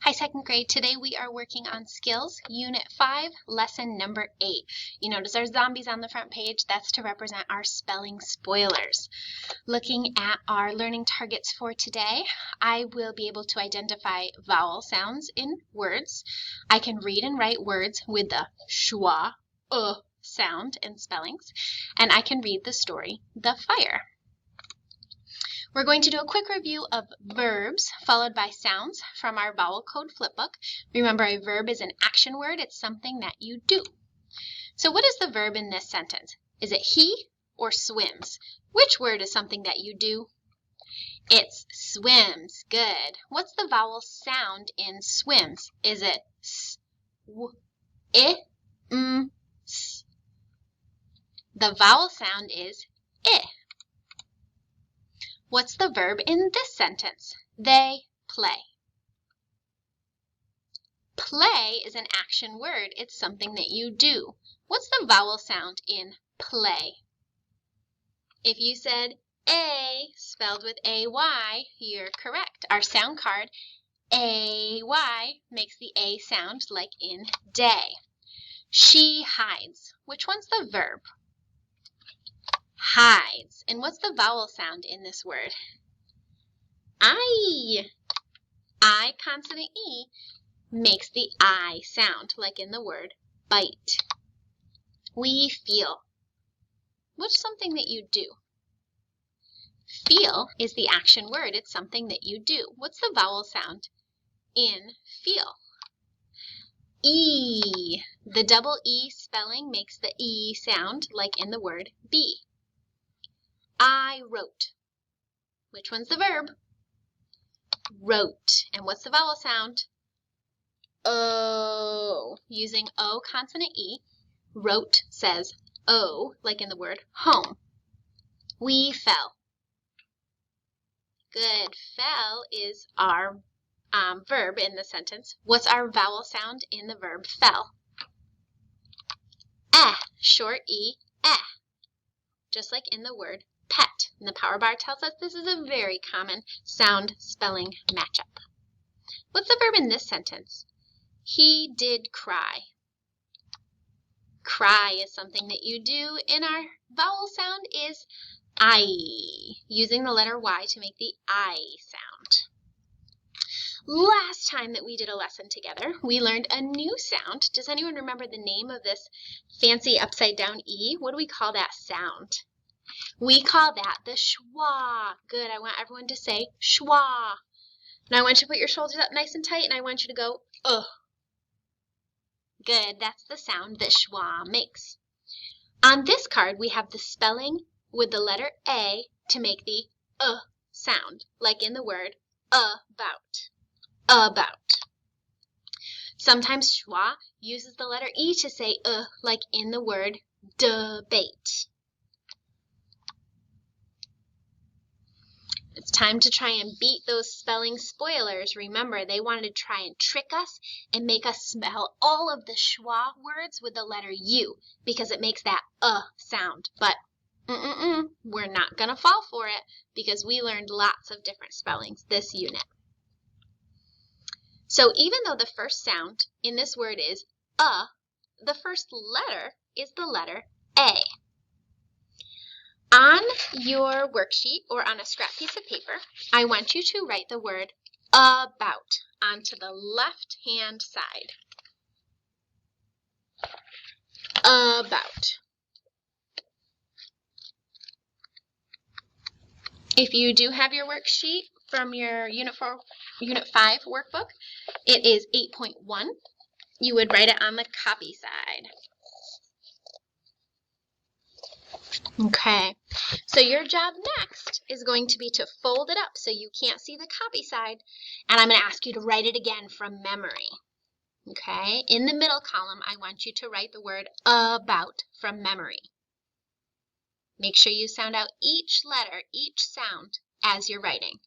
Hi, second grade. Today we are working on skills, unit 5, lesson number 8. You notice there's zombies on the front page. That's to represent our spelling spoilers. Looking at our learning targets for today, I will be able to identify vowel sounds in words. I can read and write words with the schwa, sound in spellings, and I can read the story, The Fire. We're going to do a quick review of verbs followed by sounds from our vowel code flipbook. Remember, a verb is an action word. It's something that you do. So what is the verb in this sentence? Is it he or swims? Which word is something that you do? It's swims. Good. What's the vowel sound in swims? Is it s, w, I, m, s? The vowel sound is I. What's the verb in this sentence? They play. Play is an action word. It's something that you do. What's the vowel sound in play? If you said A spelled with A-Y, you're correct. Our sound card, A-Y, makes the A sound like in day. She hides. Which one's the verb? Hides. And what's the vowel sound in this word? I. I, consonant E, makes the I sound, like in the word bite. We feel. What's something that you do? Feel is the action word. It's something that you do. What's the vowel sound in feel? E. The double E spelling makes the E sound, like in the word be. I wrote. Which one's the verb? Wrote. And what's the vowel sound? O. Using O consonant E, wrote says O, like in the word home. We fell. Good. Fell is our verb in the sentence. What's our vowel sound in the verb fell? Eh. Short E, eh. Just like in the word pet. And the power bar tells us this is a very common sound spelling matchup. What's the verb in this sentence? He did cry. Cry is something that you do, and our vowel sound is I, using the letter Y to make the I sound. Last time that we did a lesson together, we learned a new sound. Does anyone remember the name of this fancy upside down E? What do we call that sound? We call that the schwa. Good. I want everyone to say schwa. Now I want you to put your shoulders up nice and tight, and I want you to go, ugh. Good. That's the sound that schwa makes. On this card, we have the spelling with the letter A to make the sound, like in the word about. About. Sometimes schwa uses the letter E to say like in the word debate. It's time to try and beat those spelling spoilers. Remember, they wanted to try and trick us and make us spell all of the schwa words with the letter U because it makes that sound. But we're not going to fall for it because we learned lots of different spellings this unit. So even though the first sound in this word is the first letter is the letter A. On your worksheet or on a scrap piece of paper, I want you to write the word about onto the left-hand side. About. If you do have your worksheet from your Unit 5 workbook, it is 8.1. You would write it on the copy side. Okay, so your job next is going to be to fold it up so you can't see the copy side, and I'm going to ask you to write it again from memory. Okay, in the middle column, I want you to write the word about from memory. Make sure you sound out each letter, each sound as you're writing.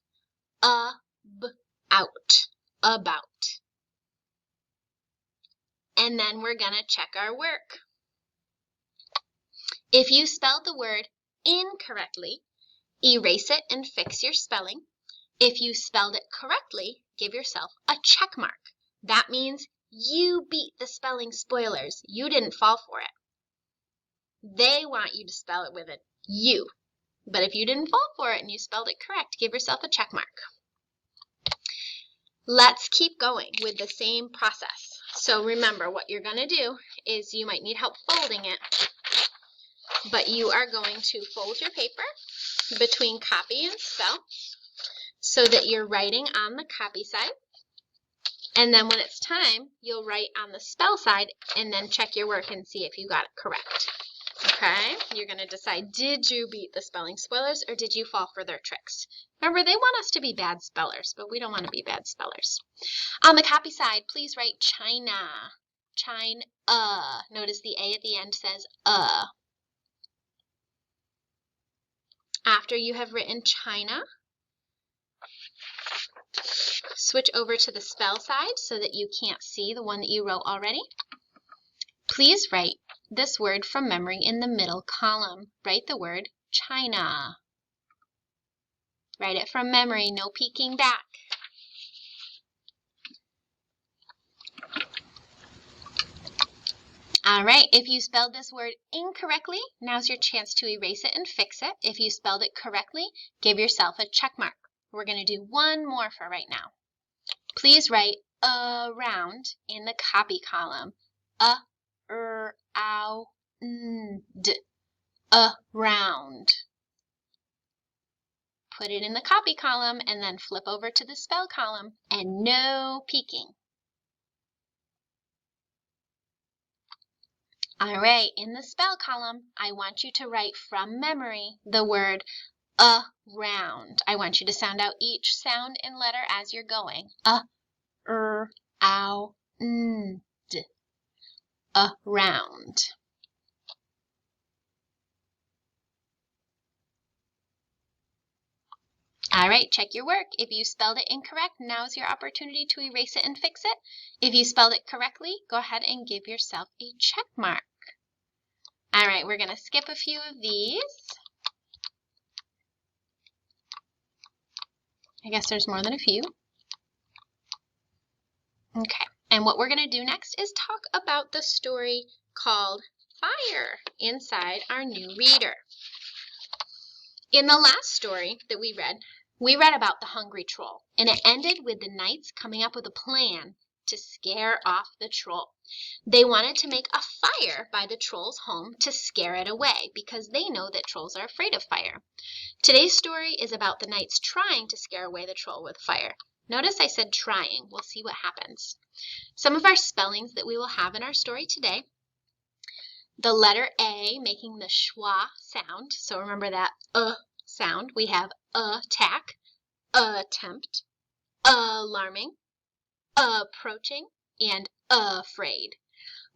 Out, about. And then we're going to check our work. If you spelled the word incorrectly, erase it and fix your spelling. If you spelled it correctly, give yourself a check mark. That means you beat the spelling spoilers. You didn't fall for it. They want you to spell it with a U. But if you didn't fall for it and you spelled it correct, give yourself a check mark. Let's keep going with the same process. So remember, what you're going to do is you might need help folding it, but you are going to fold your paper between copy and spell so that you're writing on the copy side. And then when it's time, you'll write on the spell side and then check your work and see if you got it correct. Okay? You're going to decide, did you beat the spelling spoilers or did you fall for their tricks? Remember, they want us to be bad spellers, but we don't want to be bad spellers. On the copy side, please write China. China. Notice the A at the end says After you have written China, switch over to the spell side so that you can't see the one that you wrote already. Please write this word from memory in the middle column. Write the word China. Write it from memory, no peeking back. All right, if you spelled this word incorrectly, now's your chance to erase it and fix it. If you spelled it correctly, give yourself a check mark. We're going to do one more for right now. Please write around in the copy column. Around. Put it in the copy column and then flip over to the spell column and no peeking. All right, in the spell column, I want you to write from memory the word around. I want you to sound out each sound and letter as you're going. Around. All right, check your work. If you spelled it incorrect, now's your opportunity to erase it and fix it. If you spelled it correctly, go ahead and give yourself a check mark. All right, we're going to skip a few of these. I guess there's more than a few. Okay, and what we're going to do next is talk about the story called Fire inside our new reader. In the last story that we read about the hungry troll, and it ended with the knights coming up with a plan to scare off the troll. They wanted to make a fire by the troll's home to scare it away because they know that trolls are afraid of fire. Today's story is about the knights trying to scare away the troll with fire. Notice I said trying. We'll see what happens. Some of our spellings that we will have in our story today. The letter A making the schwa sound. So remember that sound. We have attack, attempt, alarming, approaching, and afraid.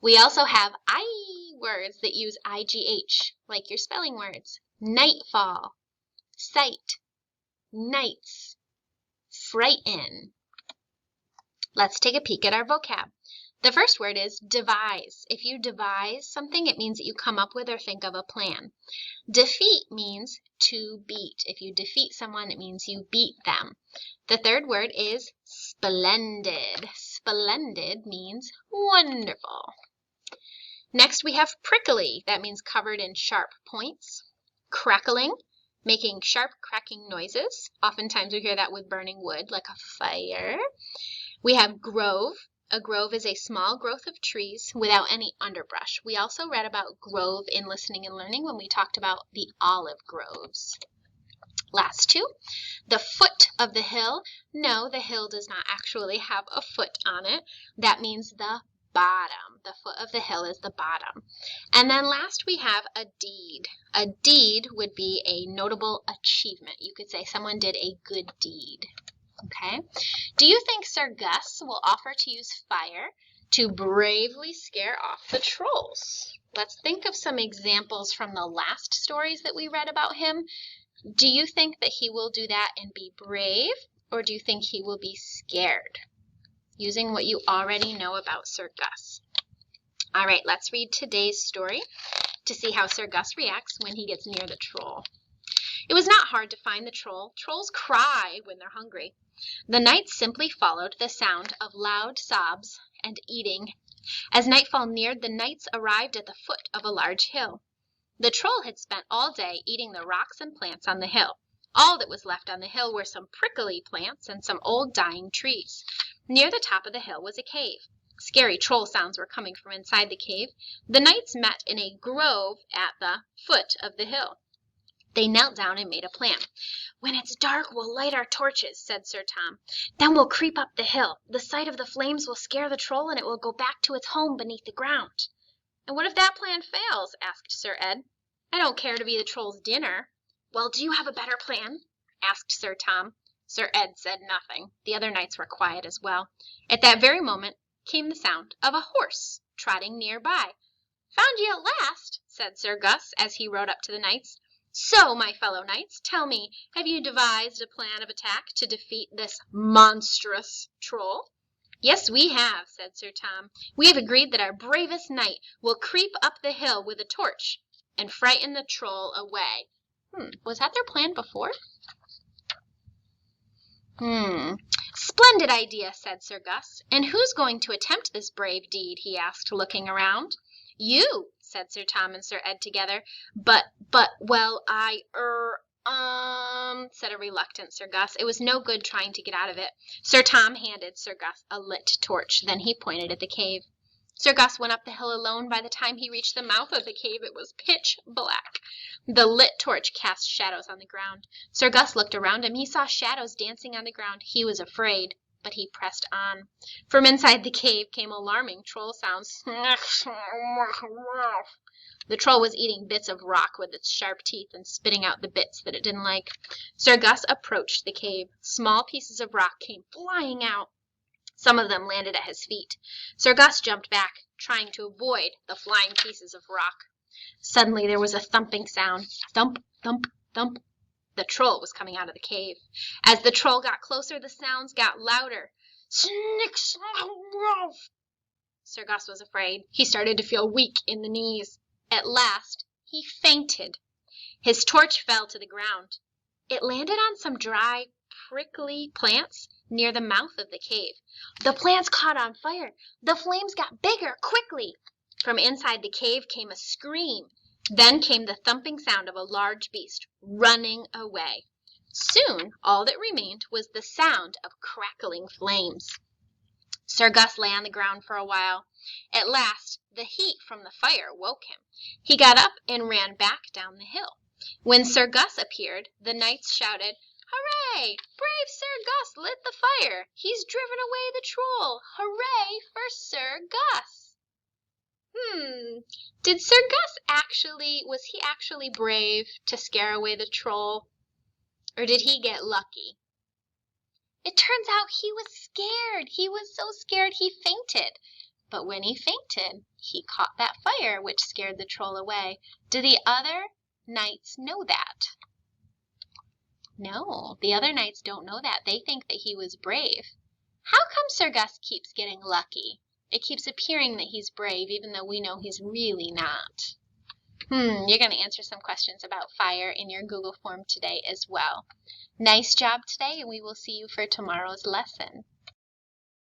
We also have I words that use IGH, like your spelling words. Nightfall, sight, nights, frighten. Let's take a peek at our vocab. The first word is devise. If you devise something, it means that you come up with or think of a plan. Defeat means to beat. If you defeat someone, it means you beat them. The third word is splendid. Splendid means wonderful. Next we have prickly. That means covered in sharp points. Crackling, making sharp cracking noises. Oftentimes we hear that with burning wood, like a fire. We have grove. A grove is a small growth of trees without any underbrush. We also read about grove in listening and learning when we talked about the olive groves. Last two, the foot of the hill. No, the hill does not actually have a foot on it. That means the bottom. The foot of the hill is the bottom. And then last we have a deed. A deed would be a notable achievement. You could say someone did a good deed. Okay. Do you think Sir Gus will offer to use fire to bravely scare off the trolls? Let's think of some examples from the last stories that we read about him. Do you think that he will do that and be brave, or do you think he will be scared? Using what you already know about Sir Gus. All right, let's read today's story to see how Sir Gus reacts when he gets near the troll. It was not hard to find the troll. Trolls cry when they're hungry. The knights simply followed the sound of loud sobs and eating. As nightfall neared, the knights arrived at the foot of a large hill. The troll had spent all day eating the rocks and plants on the hill. All that was left on the hill were some prickly plants and some old dying trees. Near the top of the hill was a cave. Scary troll sounds were coming from inside the cave. The knights met in a grove at the foot of the hill. They knelt down and made a plan. "When it's dark, we'll light our torches," said Sir Tom. "Then we'll creep up the hill. The sight of the flames will scare the troll, and it will go back to its home beneath the ground." "And what if that plan fails?" asked Sir Ed. "I don't care to be the troll's dinner." "Well, do you have a better plan?" asked Sir Tom. Sir Ed said nothing. The other knights were quiet as well. At that very moment came the sound of a horse trotting near by. "Found you at last," said Sir Gus as he rode up to the knights. "So, my fellow knights, tell me, have you devised a plan of attack to defeat this monstrous troll?" "Yes, we have," said Sir Tom. "We have agreed that our bravest knight will creep up the hill with a torch and frighten the troll away." Was that their plan before? "Splendid idea," said Sir Gus. "And who's going to attempt this brave deed?" he asked, looking around. "You," said Sir Tom and Sir Ed together. Well, said a reluctant Sir Gus. It was no good trying to get out of it. Sir Tom handed Sir Gus a lit torch. Then he pointed at the cave. Sir Gus went up the hill alone. By the time he reached the mouth of the cave, it was pitch black. The lit torch cast shadows on the ground. Sir Gus looked around him. He saw shadows dancing on the ground. He was afraid, but he pressed on. From inside the cave came alarming troll sounds. The troll was eating bits of rock with its sharp teeth and spitting out the bits that it didn't like. Sir Gus approached the cave. Small pieces of rock came flying out. Some of them landed at his feet. Sir Gus jumped back, trying to avoid the flying pieces of rock. Suddenly there was a thumping sound. Thump, thump, thump. The troll was coming out of the cave. As the troll got closer, the sounds got louder. Snick, Sir Gus was afraid. He started to feel weak in the knees. At last, he fainted. His torch fell to the ground. It landed on some dry, prickly plants near the mouth of the cave. The plants caught on fire. The flames got bigger quickly. From inside the cave came a scream. Then came the thumping sound of a large beast running away. Soon all that remained was the sound of crackling flames. Sir Gus lay on the ground for a while. At last, the heat from the fire woke him. He got up and ran back down the hill. When Sir Gus appeared, the knights shouted, "Hooray! Brave Sir Gus lit the fire. He's driven away the troll. Hooray for Sir Gus!" Did Sir Gus was he actually brave to scare away the troll? Or did he get lucky? It turns out he was scared. He was so scared he fainted. But when he fainted, he caught that fire, which scared the troll away. Do the other knights know that? No, the other knights don't know that. They think that he was brave. How come Sir Gus keeps getting lucky? It keeps appearing that he's brave, even though we know he's really not. You're going to answer some questions about fire in your Google form today as well. Nice job today, and we will see you for tomorrow's lesson.